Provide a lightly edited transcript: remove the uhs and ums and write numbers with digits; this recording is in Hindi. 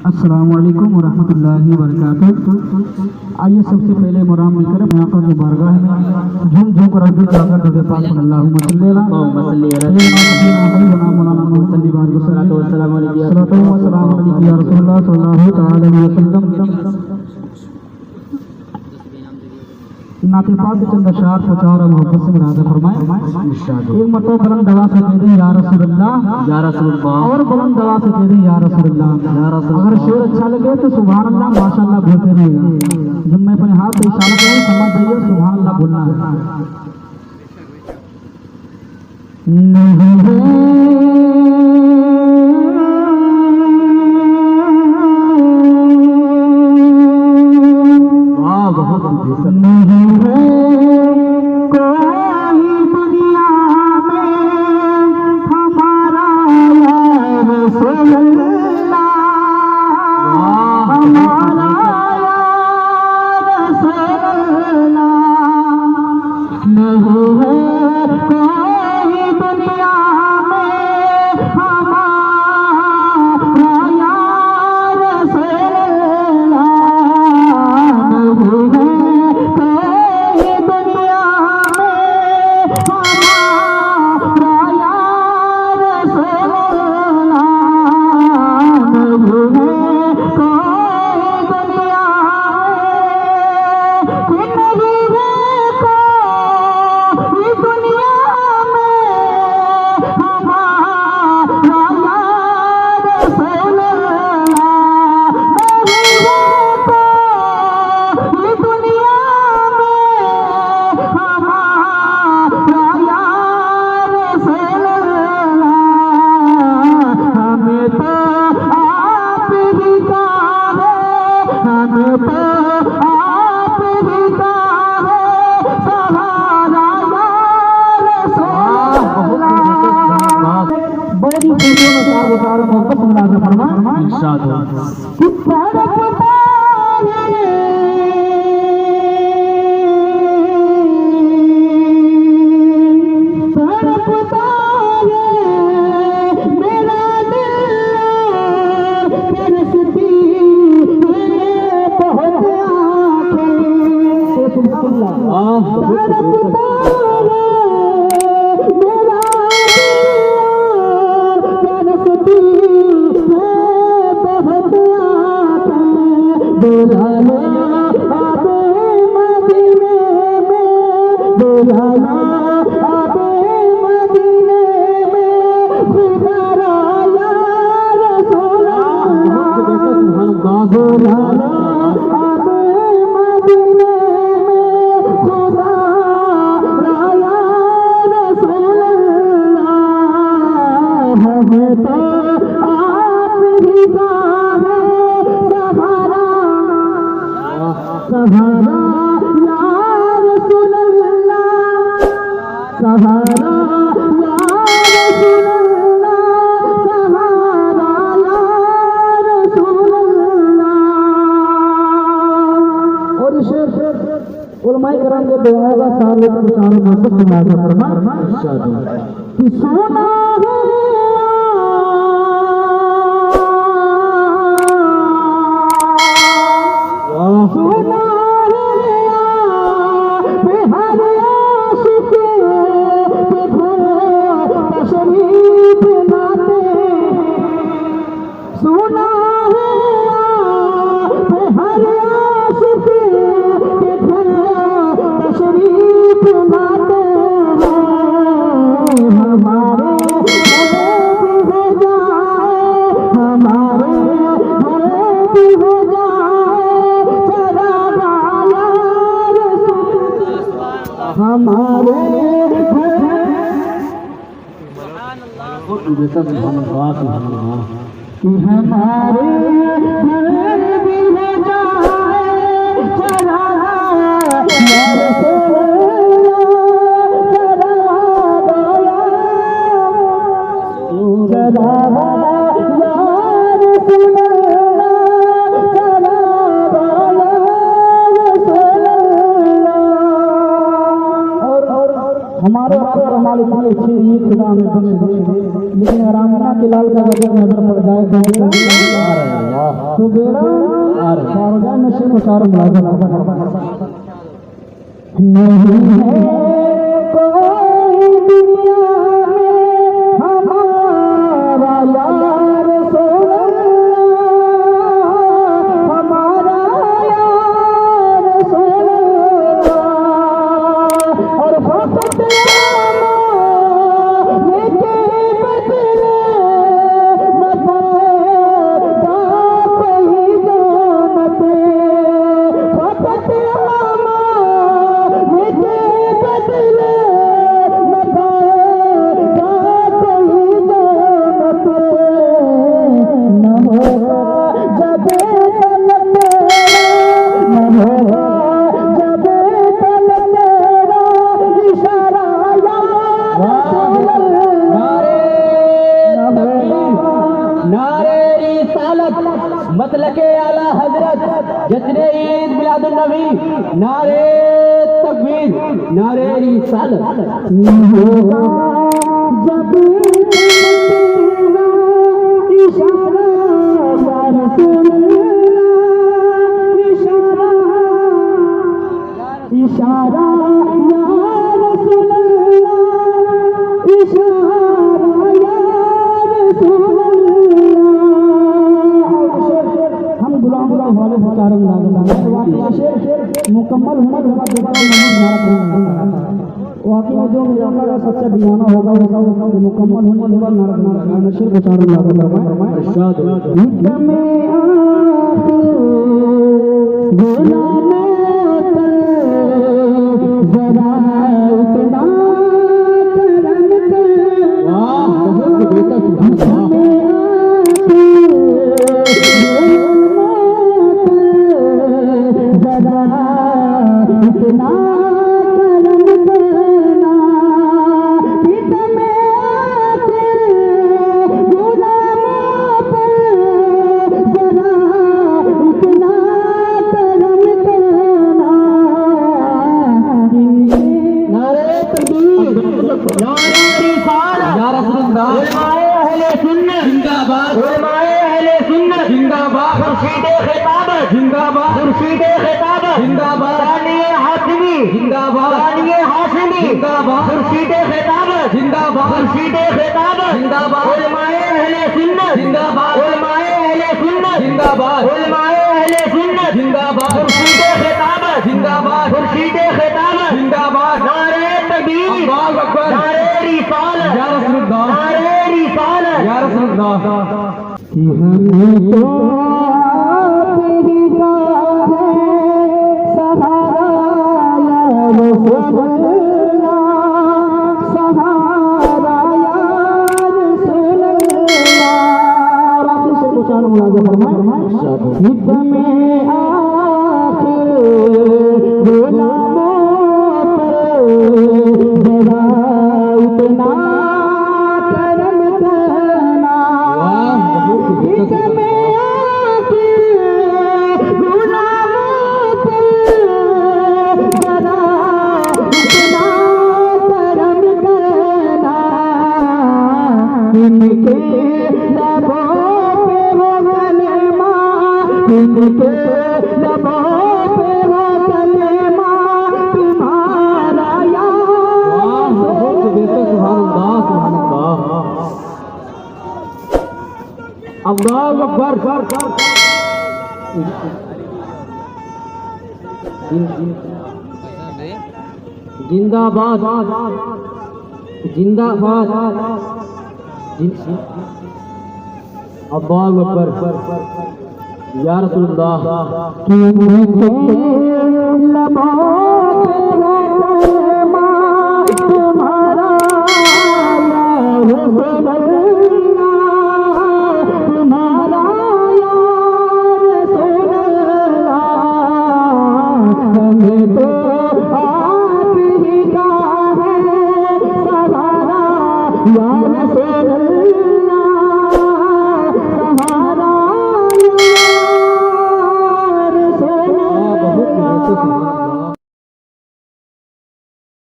अस्सलामु अलैकुम वरहमतुल्लाहि वबरकातुह। आइए सबसे पहले मुराम मिलकर मैं आका की बारगाह में झूम झूम कर अर्जुन जाकर दे पाक सल्लल्लाहु अलैहि वसल्लम नाते पाक चंद अशार प्रचार और मोहब्बत से मुराद फरमाए। एक मरतबा बुलंद दवा से कह दें या रसूलुल्लाह, या रसूलुल्लाह, और बुलंद दवा से कह दें या रसूलुल्लाह, या रसूलुल्लाह। अगर शेर अच्छा लगे तो सुभान अल्लाह माशाअल्लाह बोलते रहिएगा। जब मैं अपने हाथ से इशारा करूं समझ जाइए सुभान अल्लाह बोलना है। उलमाए करम के दुआ का सारे प्रचार मोहब्बत से मुराद फरमाए कि सोना हमारे हमारे इतनी अच्छी ईद खुदा हमें बख्श दे, लेकिन आरामना के लाल का नजर पड़ जाए। तो बेड़ा और सारा नशे को सारा मुलाज़ा नहीं है कोई दुनिया में हमारा यार सोना, हमारा यार सोना। और फकत मतलब के आला हजरत जश्न ईद मिलादुन नबी, नारे तकबीर, नारे रिसालत। जब इशारा या रसूल इशारा, इशारा या रसूल इशारा या रसूल। मुकम्मल होने के बाद वाकई में जो मेरा सच्चा दीवाना होगा वो मुकम्मल होने के बाद नारा नशे को चारों अल्लाहु अकबर। जिंदाबाद जिंदाबाद। अल्लाहु अकबर। या रसूलुल्लाह या रसूल अल्लाह